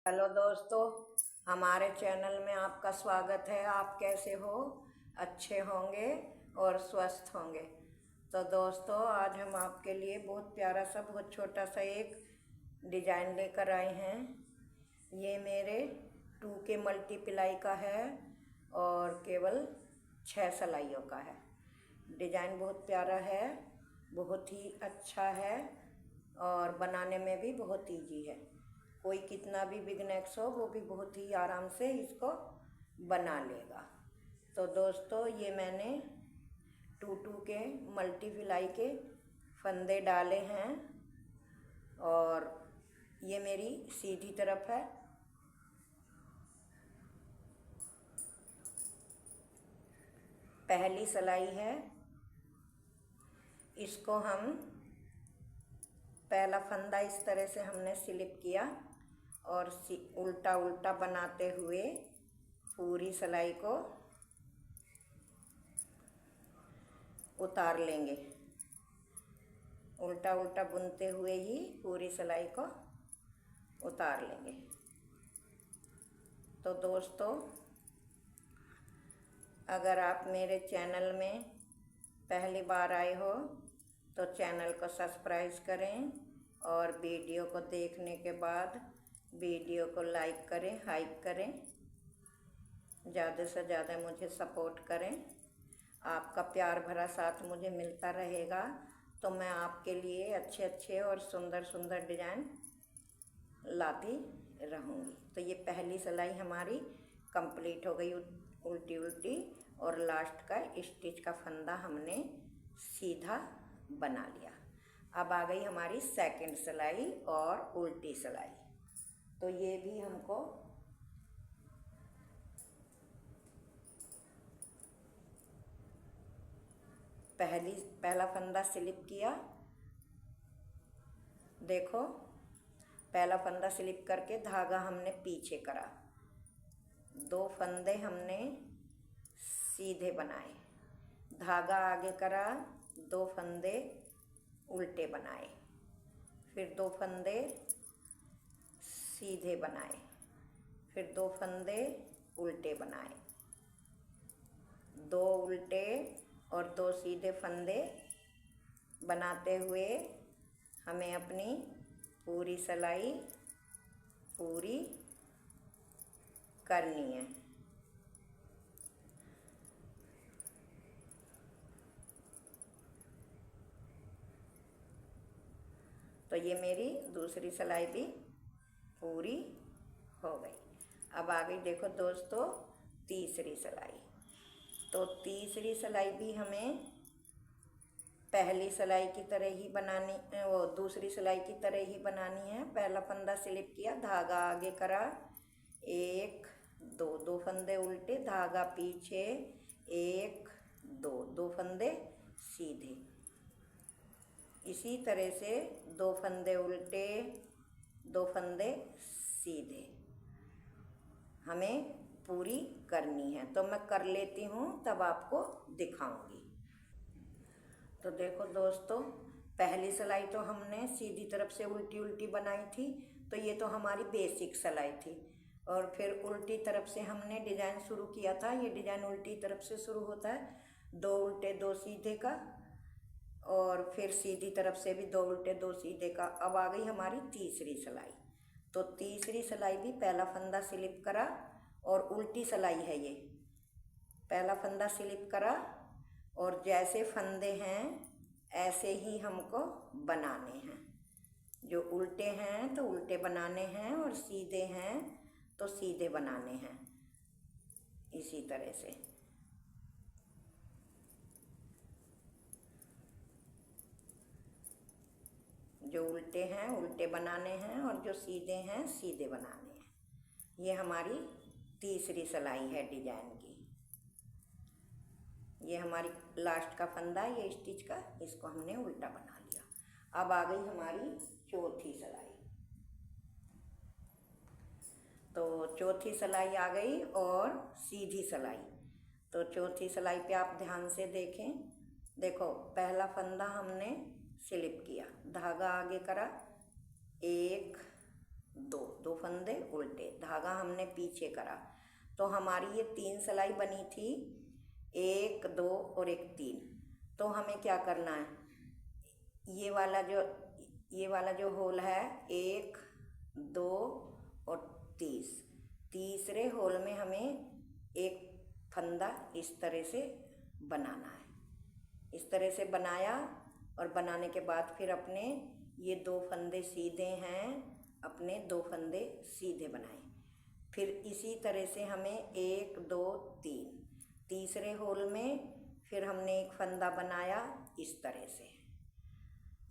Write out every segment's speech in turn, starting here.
Hello दोस्तों, हमारे channel में आपका स्वागत है। आप कैसे हो? अच्छे होंगे और स्वस्थ होंगे। तो दोस्तों, आज हम आपके लिए बहुत प्यारा सा, बहुत छोटा सा एक डिजाइन लेकर आए हैं। ये मेरे 2K मल्टीप्लाई का है और केवल 6 सिलाइयों का है। डिजाइन बहुत प्यारा है, बहुत ही अच्छा है और बनाने में भी बहुत ईजी है। कोई कितना भी बिगनर्स हो वो भी बहुत ही आराम से इसको बना लेगा। तो दोस्तों, ये मैंने 2 के मल्टीप्लाई के फंदे डाले हैं और ये मेरी सीधी तरफ है। पहली सिलाई है, इसको हम पहला फंदा इस तरह से हमने स्लिप किया और उल्टा उल्टा बनाते हुए पूरी सिलाई को उतार लेंगे। उल्टा उल्टा बुनते हुए ही पूरी सिलाई को उतार लेंगे। तो दोस्तों, अगर आप मेरे चैनल में पहली बार आए हो तो चैनल को सब्सक्राइब करें और वीडियो को देखने के बाद वीडियो को लाइक करें, हाइप करें। ज़्यादा से ज़्यादा मुझे सपोर्ट करें। आपका प्यार भरा साथ मुझे मिलता रहेगा तो मैं आपके लिए अच्छे अच्छे और सुंदर सुंदर डिज़ाइन लाती रहूँगी। तो ये पहली सिलाई हमारी कंप्लीट हो गई उल्टी उल्टी, और लास्ट का स्टिच का फंदा हमने सीधा बना लिया। अब आ गई हमारी सेकंड सिलाई और उल्टी सिलाई। तो ये भी हमको पहला फंदा स्लिप किया। देखो, पहला फंदा स्लिप करके धागा हमने पीछे करा, 2 फंदे हमने सीधे बनाए, धागा आगे करा, 2 फंदे उल्टे बनाए, फिर 2 फंदे सीधे बनाए, फिर 2 फंदे उल्टे बनाए, 2 उल्टे और 2 सीधे फंदे बनाते हुए हमें अपनी पूरी सिलाई पूरी करनी है। तो ये मेरी दूसरी सिलाई भी पूरी हो गई। अब आ गई, देखो दोस्तों, तीसरी सिलाई। तो तीसरी सिलाई भी हमें पहली सिलाई की तरह ही बनानी, वो दूसरी सिलाई की तरह ही बनानी है। पहला फंदा स्लिप किया, धागा आगे करा, 1 2 2 फंदे उल्टे, धागा पीछे, 1 2 2 फंदे सीधे। इसी तरह से 2 फंदे उल्टे, 2 फंदे सीधे हमें पूरी करनी है। तो मैं कर लेती हूँ, तब आपको दिखाऊंगी। तो देखो दोस्तों, पहली सिलाई तो हमने सीधी तरफ से उल्टी उल्टी बनाई थी, तो ये तो हमारी बेसिक सिलाई थी। और फिर उल्टी तरफ से हमने डिज़ाइन शुरू किया था। ये डिज़ाइन उल्टी तरफ से शुरू होता है, 2 उल्टे 2 सीधे का, और फिर सीधी तरफ से भी 2 उल्टे 2 सीधे का। अब आ गई हमारी तीसरी सिलाई। तो तीसरी सिलाई भी पहला फंदा स्लिप करा और उल्टी सिलाई है ये। पहला फंदा स्लिप करा और जैसे फंदे हैं ऐसे ही हमको बनाने हैं। जो उल्टे हैं तो उल्टे बनाने हैं और सीधे हैं तो सीधे बनाने हैं। इसी तरह से जो उल्टे हैं उल्टे बनाने हैं और जो सीधे हैं सीधे बनाने हैं। ये हमारी तीसरी सिलाई है डिजाइन की। ये हमारी लास्ट का फंदा, ये स्टिच का, इसको हमने उल्टा बना लिया। अब आ गई हमारी चौथी सिलाई। तो चौथी सिलाई आ गई और सीधी सिलाई। तो चौथी सिलाई पे आप ध्यान से देखें। देखो, पहला फंदा हमने स्लिप किया, धागा आगे करा, 1 2 2 फंदे उल्टे, धागा हमने पीछे करा, तो हमारी ये 3 सिलाई बनी थी, 1 2 और 1 3। तो हमें क्या करना है, ये वाला जो होल है 1 2 और तीसरे होल में हमें एक फंदा इस तरह से बनाना है। इस तरह से बनाया और बनाने के बाद फिर अपने ये 2 फंदे सीधे हैं, अपने 2 फंदे सीधे बनाए। फिर इसी तरह से हमें 1 2 3 तीसरे होल में फिर हमने एक फंदा बनाया इस तरह से।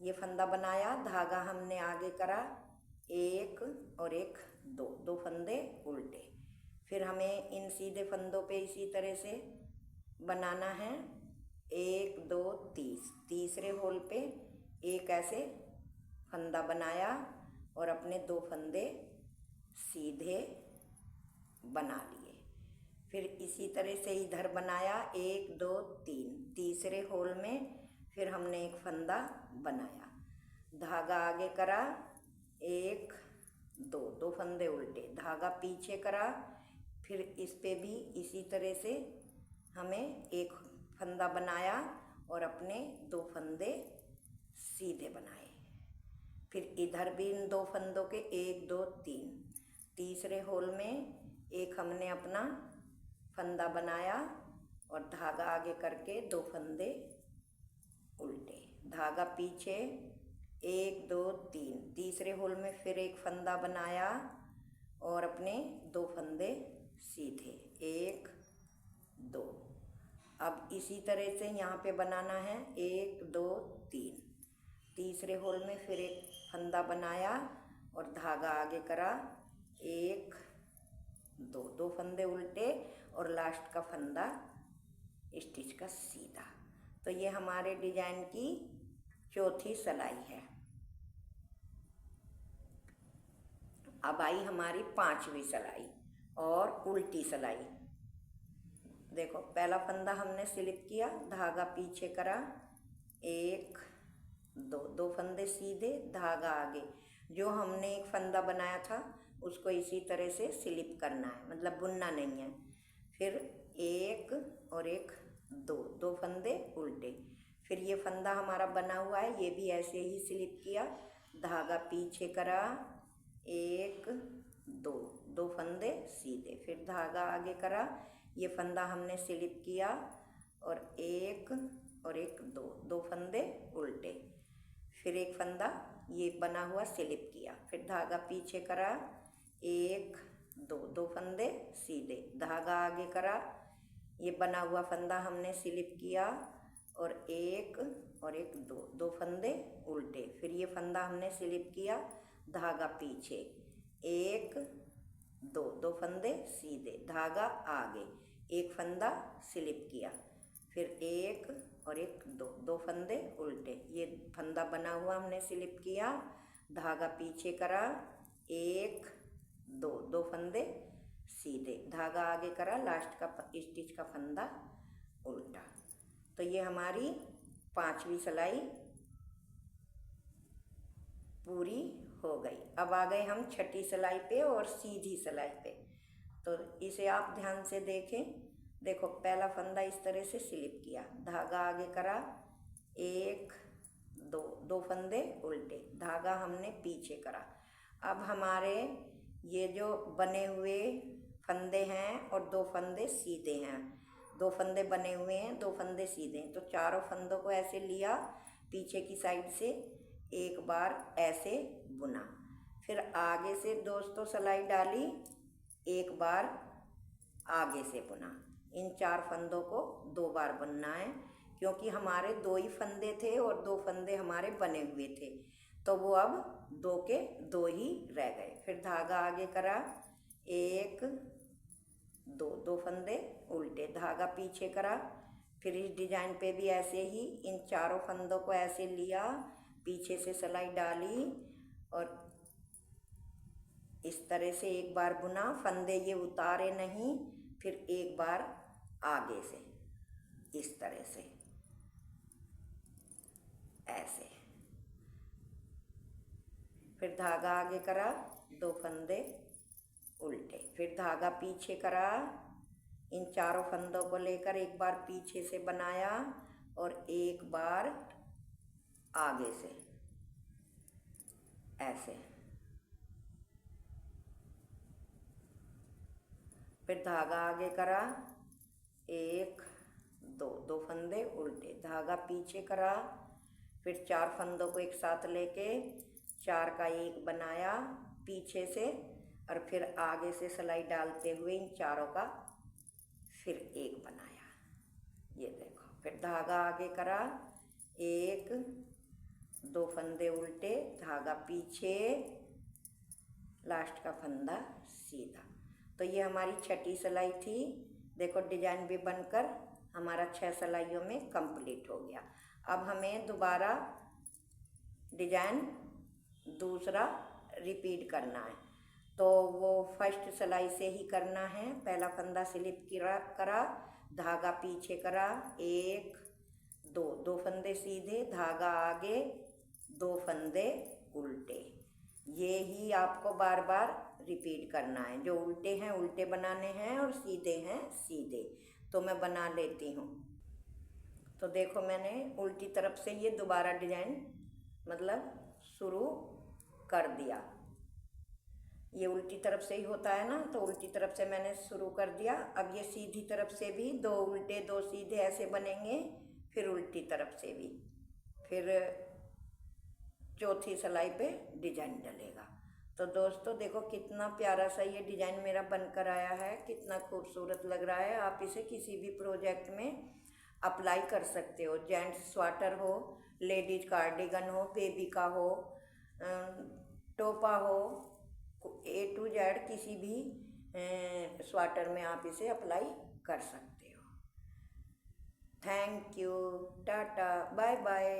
ये फंदा बनाया, धागा हमने आगे करा, 1 और 1 2 फंदे उल्टे। फिर हमें इन सीधे फंदों पे इसी तरह से बनाना है, 1 2 तीसरे होल पे एक ऐसे फंदा बनाया और अपने 2 फंदे सीधे बना लिए। फिर इसी तरह से इधर बनाया, 1 2 तीसरे होल में फिर हमने एक फंदा बनाया, धागा आगे करा, 1 2 फंदे उल्टे, धागा पीछे करा। फिर इस पे भी इसी तरह से हमें एक फंदा बनाया और अपने 2 फंदे सीधे बनाए। फिर इधर भी इन 2 फंदों के 1 2 तीसरे होल में एक हमने अपना फंदा बनाया और धागा आगे करके 2 फंदे उल्टे, धागा पीछे, 1 2 तीसरे होल में फिर एक फंदा बनाया और अपने 2 फंदे सीधे, 1 2। अब इसी तरह से यहाँ पे बनाना है, 1 2 तीसरे होल में फिर एक फंदा बनाया और धागा आगे करा, 1 2 फंदे उल्टे और लास्ट का फंदा स्टिच का सीधा। तो ये हमारे डिजाइन की चौथी सिलाई है। अब आई हमारी 5वीं सिलाई और उल्टी सिलाई। देखो, पहला फंदा हमने स्लिप किया, धागा पीछे करा, 1 2 फंदे सीधे, धागा आगे। जो हमने एक फंदा बनाया था उसको इसी तरह से स्लिप करना है, मतलब बुनना नहीं है। फिर 1 और 1 2 फंदे उल्टे। फिर ये फंदा हमारा बना हुआ है, ये भी ऐसे ही स्लिप किया, धागा पीछे करा, 1 2 फंदे सीधे। फिर धागा आगे करा, ये फंदा हमने स्लिप किया और 1 और 1 2 फंदे उल्टे। फिर एक फंदा ये बना हुआ स्लिप किया, फिर धागा पीछे करा, 1 2 फंदे सीधे, धागा आगे करा, ये बना हुआ फंदा हमने स्लिप किया और 1 और 1 2 फंदे उल्टे। फिर ये फंदा हमने स्लिप किया, धागा पीछे, 1 2 फंदे सीधे, धागा आगे, एक फंदा स्लिप किया, फिर 1 और 1 2 फंदे उल्टे। ये फंदा बना हुआ हमने स्लिप किया, धागा पीछे करा, 1 2 फंदे सीधे, धागा आगे करा, लास्ट का स्टिच का फंदा उल्टा। तो ये हमारी 5वीं सिलाई पूरी हो गई। अब आ गए हम 6ठी सिलाई पे और सीधी सिलाई पे। तो इसे आप ध्यान से देखें। देखो, पहला फंदा इस तरह से स्लिप किया, धागा आगे करा, 1 2 फंदे उल्टे, धागा हमने पीछे करा। अब हमारे ये जो बने हुए फंदे हैं और 2 फंदे सीधे हैं, 2 फंदे बने हुए हैं, 2 फंदे सीधे हैं, तो चारों फंदों को ऐसे लिया, पीछे की साइड से एक बार ऐसे बुना, फिर आगे से दोस्तों सिलाई डाली, एक बार आगे से बुना। इन 4 फंदों को 2 बार बुनना है, क्योंकि हमारे 2 ही फंदे थे और 2 फंदे हमारे बने हुए थे, तो वो अब 2 के 2 ही रह गए। फिर धागा आगे करा, 1 2 फंदे उल्टे, धागा पीछे करा। फिर इस डिजाइन पे भी ऐसे ही इन चारों फंदों को ऐसे लिया, पीछे से सिलाई डाली और इस तरह से एक बार बुना, फंदे ये उतारे नहीं, फिर एक बार आगे से इस तरह से ऐसे, फिर धागा आगे करा, 2 फंदे उल्टे, फिर धागा पीछे करा, इन चारों फंदों को लेकर एक बार पीछे से बनाया और एक बार आगे से ऐसे, फिर धागा आगे करा, एक दो फंदे उल्टे, धागा पीछे करा, फिर चार फंदों को एक साथ लेके चार का एक बनाया पीछे से और फिर आगे से सिलाई डालते हुए इन चारों का फिर एक बनाया। ये देखो, फिर धागा आगे करा, एक दो फंदे उल्टे, धागा पीछे, लास्ट का फंदा सीधा। तो ये हमारी छठी सिलाई थी। देखो डिजाइन भी बनकर हमारा 6 सिलाइयों में कंप्लीट हो गया। अब हमें दोबारा डिजाइन दूसरा रिपीट करना है, तो वो फर्स्ट सिलाई से ही करना है। पहला फंदा स्लिप करा, धागा पीछे करा, एक दो फंदे सीधे, धागा आगे, दो फंदे उल्टे। ये ही आपको बार बार रिपीट करना है। जो उल्टे हैं उल्टे बनाने हैं और सीधे हैं सीधे। तो मैं बना लेती हूँ। तो देखो मैंने उल्टी तरफ से ये दोबारा डिजाइन मतलब शुरू कर दिया। ये उल्टी तरफ से ही होता है ना, तो उल्टी तरफ से मैंने शुरू कर दिया। अब ये सीधी तरफ से भी दो उल्टे दो सीधे ऐसे बनेंगे, फिर उल्टी तरफ से भी, फिर चौथी सिलाई पे डिजाइन डलेगा। तो दोस्तों देखो कितना प्यारा सा ये डिजाइन मेरा बनकर आया है, कितना खूबसूरत लग रहा है। आप इसे किसी भी प्रोजेक्ट में अप्लाई कर सकते हो। जेंट्स स्वेटर हो, लेडीज कार्डिगन हो, बेबी का हो, टोपा हो, A to Z किसी भी स्वेटर में आप इसे अप्लाई कर सकते हो। Thank you, tata, bye bye.